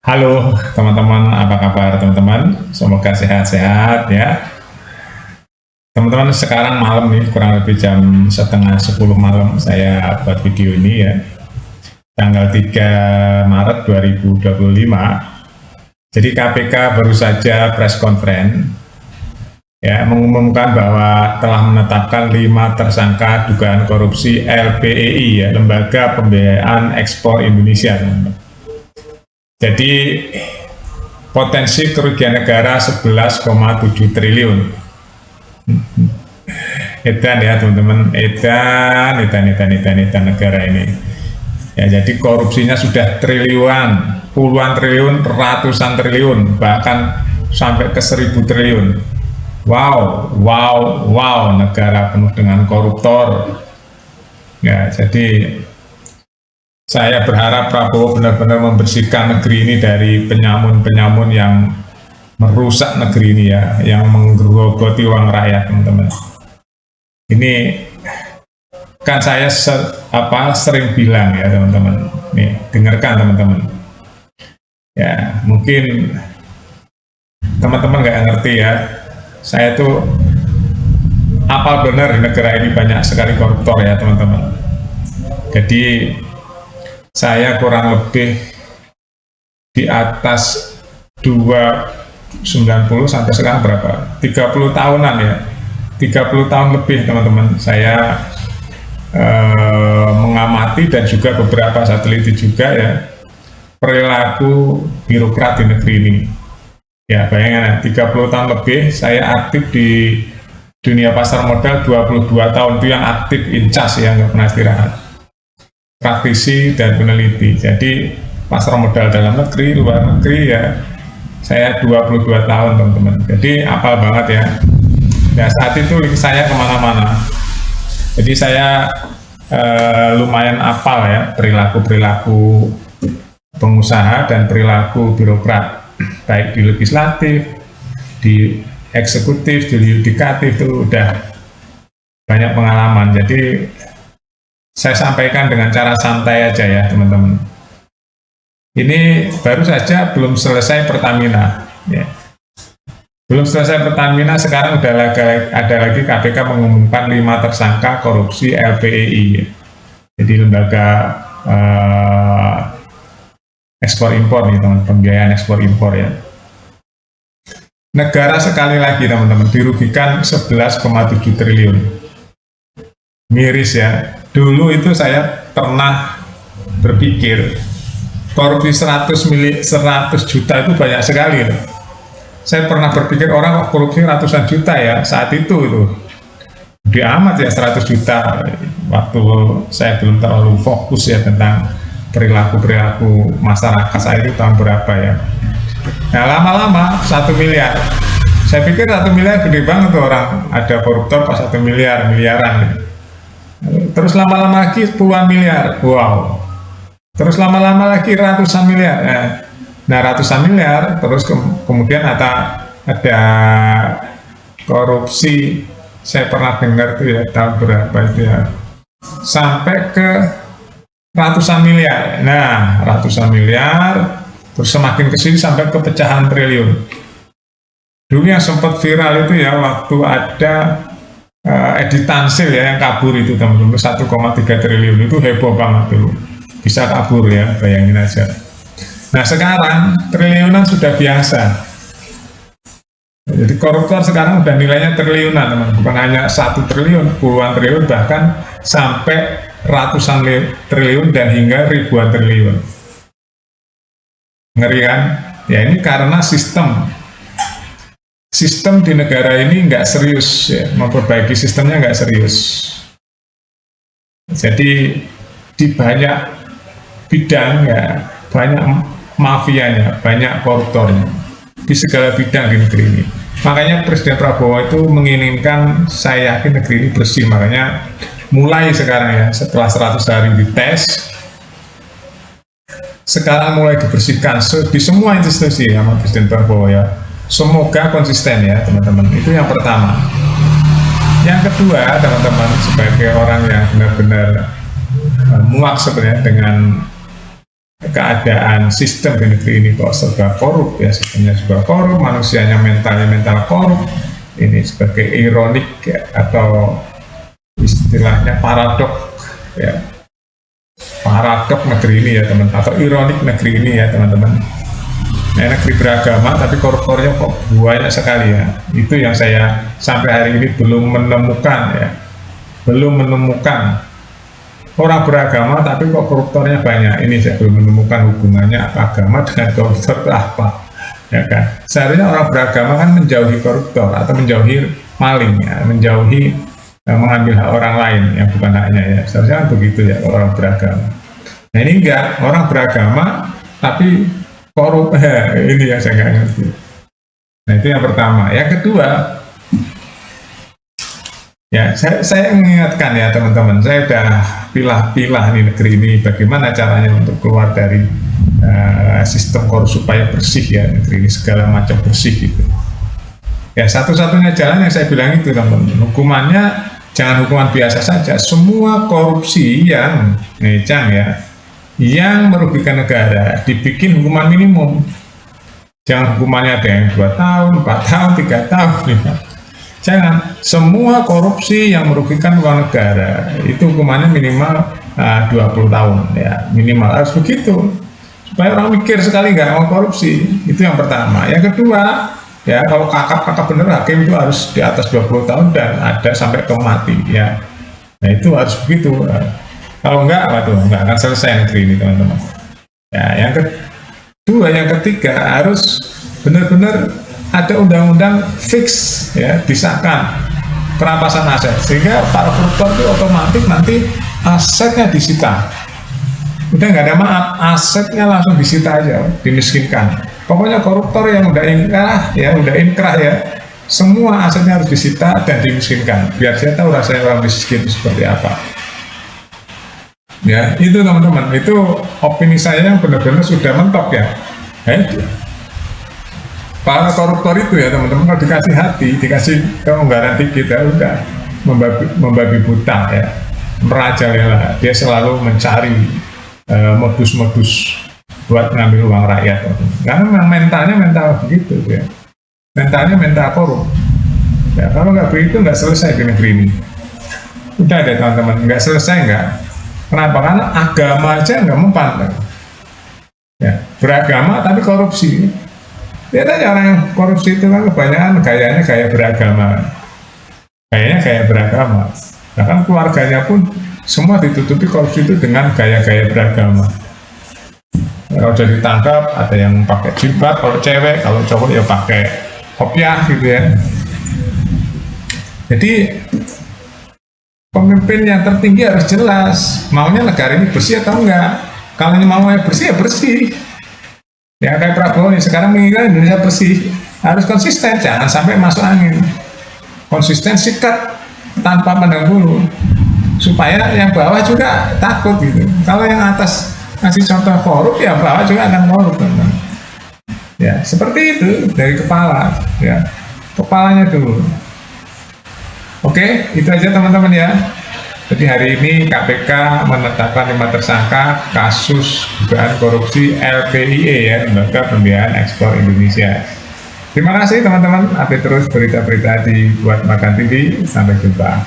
Halo teman-teman, apa kabar teman-teman? Semoga sehat-sehat ya. Teman-teman, sekarang malam nih, kurang lebih jam setengah 10 malam saya buat video ini ya. Tanggal 3 Maret 2025. Jadi KPK baru saja press conference ya, mengumumkan bahwa telah menetapkan 5 tersangka dugaan korupsi LPEI ya, Lembaga Pembiayaan Ekspor Indonesia, teman-teman. Jadi potensi kerugian negara 11,7 triliun. Edan ya teman-teman, edan negara ini. Ya, jadi korupsinya sudah triliunan, puluhan triliun, ratusan triliun, bahkan sampai ke 1000 triliun. Wow, negara penuh dengan koruptor. Ya, jadi saya berharap Prabowo benar-benar membersihkan negeri ini dari penyamun-penyamun yang merusak negeri ini ya, yang menggerogoti uang rakyat, teman-teman. Ini kan saya sering bilang ya, teman-teman. Nih, dengarkan teman-teman. Ya, mungkin teman-teman nggak ngerti ya. Saya tuh apal benar di negara ini banyak sekali koruptor ya, teman-teman. Jadi saya kurang lebih di atas 290 sampai sekarang berapa? 30 tahunan ya. 30 tahun lebih teman-teman saya mengamati dan juga beberapa sateliti juga ya perilaku birokrat di negeri ini. Ya bayangkan 30 tahun lebih saya aktif di dunia pasar modal 22 tahun, itu yang aktif incas ya, nggak pernah istirahat. Praktisi dan peneliti. Jadi pasar modal dalam negeri, luar negeri ya saya 22 tahun teman-teman. Jadi apal banget ya. Ya saat itu saya kemana-mana. Jadi saya lumayan apal ya perilaku pengusaha dan perilaku birokrat, baik di legislatif, di eksekutif, di yudikatif, itu udah banyak pengalaman. Jadi saya sampaikan dengan cara santai aja ya teman-teman. Ini baru saja belum selesai Pertamina ya. Belum selesai Pertamina, sekarang udah ada lagi KPK mengumumkan 5 tersangka korupsi LPEI ya. Jadi lembaga ekspor impor nih teman, pembiayaan ekspor impor ya. Negara sekali lagi teman-teman dirugikan 11,7 triliun. Miris ya. Dulu itu saya pernah berpikir korupsi 100 juta itu banyak sekali. Saya pernah berpikir orang korupsi ratusan juta ya saat itu di amat ya 100 juta. Waktu saya belum terlalu fokus ya tentang perilaku masyarakat saya itu tahun berapa ya. Nah lama-lama 1 miliar. Saya pikir 1 miliar gede banget tuh, orang ada koruptor pas 1 miliaran. Terus lama-lama lagi puluhan miliar, wow. Terus lama-lama lagi ratusan miliar. Nah ratusan miliar, terus kemudian ada korupsi, saya pernah dengar tuh ya tahun berapa itu ya, sampai ke ratusan miliar. Nah ratusan miliar, terus semakin kesini sampai ke pecahan triliun. Dulu yang sempat viral itu ya waktu ada Edi Tansil ya yang kabur itu teman-teman, 1,3 triliun itu heboh banget dulu, bisa kabur ya, bayangin aja. Nah sekarang triliunan sudah biasa. Jadi koruptor sekarang udah nilainya triliunan teman, bukan hanya 1 triliun, puluhan triliun, bahkan sampai ratusan triliun dan hingga ribuan triliun. Ngeri kan? Ya ini karena sistem di negara ini nggak serius ya, memperbaiki sistemnya nggak serius. Jadi di banyak bidang ya banyak mafianya, banyak koruptornya di segala bidang di negeri ini. Makanya Presiden Prabowo itu menginginkan, saya yakin negeri ini bersih. Makanya mulai sekarang ya, setelah 100 hari dites, sekarang mulai dibersihkan di semua institusi sama Presiden Prabowo ya. Semoga konsisten ya teman-teman, itu yang pertama. Yang kedua teman-teman, sebagai orang yang benar-benar muak sebenarnya dengan keadaan sistem di negeri ini kok serba korup ya, sistemnya serba korup, manusianya mental korup. Ini sebagai ironik ya, atau istilahnya paradok ya, paradok negeri ini ya teman, atau ironik negeri ini ya teman-teman. Nah, negeri beragama tapi koruptornya kok banyak sekali ya. Itu yang saya sampai hari ini belum menemukan ya, belum menemukan orang beragama tapi kok koruptornya banyak. Ini saya belum menemukan hubungannya agama dengan koruptor itu apa ya kan. Seharusnya orang beragama kan menjauhi koruptor atau menjauhi maling ya, menjauhi mengambil hak orang lain yang bukan haknya ya. Seharusnya kan begitu ya orang beragama. Nah ini enggak, orang beragama tapi korup. Ini yang saya nggak ngerti. Nah itu yang pertama. Yang kedua ya, saya mengingatkan ya teman-teman, saya udah pilah-pilah nih negeri ini bagaimana caranya untuk keluar dari sistem korup supaya bersih ya negeri ini, segala macam bersih gitu ya. Satu-satunya jalan yang saya bilang itu teman-teman, hukumannya jangan hukuman biasa saja, semua korupsi yang ngecang ya, yang merugikan negara dibikin hukuman minimum. Jangan hukumannya ada yang 2 tahun, 4 tahun, 3 tahun 5. Jangan, semua korupsi yang merugikan uang negara itu hukumannya minimal 20 tahun ya, minimal harus begitu supaya orang mikir sekali nggak mau korupsi. Itu yang pertama. Yang kedua ya, kalau kakap bener hakim itu harus di atas 20 tahun dan ada sampai ke mati ya. Nah itu harus begitu. Kalau enggak, waduh, enggak akan selesai negeri ini teman-teman ya. Yang kedua, yang ketiga harus benar-benar ada undang-undang fix ya, disahkan perampasan aset sehingga para koruptor itu otomatis nanti asetnya disita. Udah nggak ada maaf, asetnya langsung disita aja, dimiskinkan. Pokoknya koruptor yang udah inkrah ya, semua asetnya harus disita dan dimiskinkan biar saya tahu rasanya orang miskin itu seperti apa ya. Itu teman-teman, itu opini saya yang benar-benar sudah mentok ya. Para koruptor itu ya teman-teman, kalau dikasih hati, dikasih kelonggaran dikit ya udah membabi buta ya, merajalela. Dia selalu mencari modus-modus buat ngambil uang rakyat karena memang mentalnya mental begitu ya, mentalnya mental korup ya. Kalau nggak begitu nggak selesai di negeri ini. Udah deh teman-teman, nggak selesai nggak. Kenapa? Karena agama aja nggak mempan ya, beragama tapi korupsi. Lihat aja orang yang korupsi itu kan kebanyakan gayanya gaya beragama, gayanya gaya beragama. Bahkan keluarganya pun semua ditutupi korupsi itu dengan gaya-gaya beragama. Kalau sudah ditangkap ada yang pakai jilbab kalau cewek, kalau cowok ya pakai kopiah gitu ya. Jadi pemimpin yang tertinggi harus jelas maunya negara ini bersih atau enggak. Kalau mau bersih ya bersih ya, kayak Prabowo nih sekarang menginginkan Indonesia bersih, harus konsisten, jangan sampai masuk angin, konsisten, sikat tanpa pandang bulu supaya yang bawah juga takut gitu. Kalau yang atas ngasih contoh korup ya bawah juga akan korup teman-teman ya. Seperti itu dari kepala ya, kepalanya dulu. Oke, itu aja teman-teman ya. Jadi hari ini KPK menetapkan 5 tersangka kasus dugaan korupsi LPIE ya, Lembaga Pembiayaan Ekspor Indonesia. Terima kasih teman-teman, update terus berita-berita di Buat Makan TV. Sampai jumpa.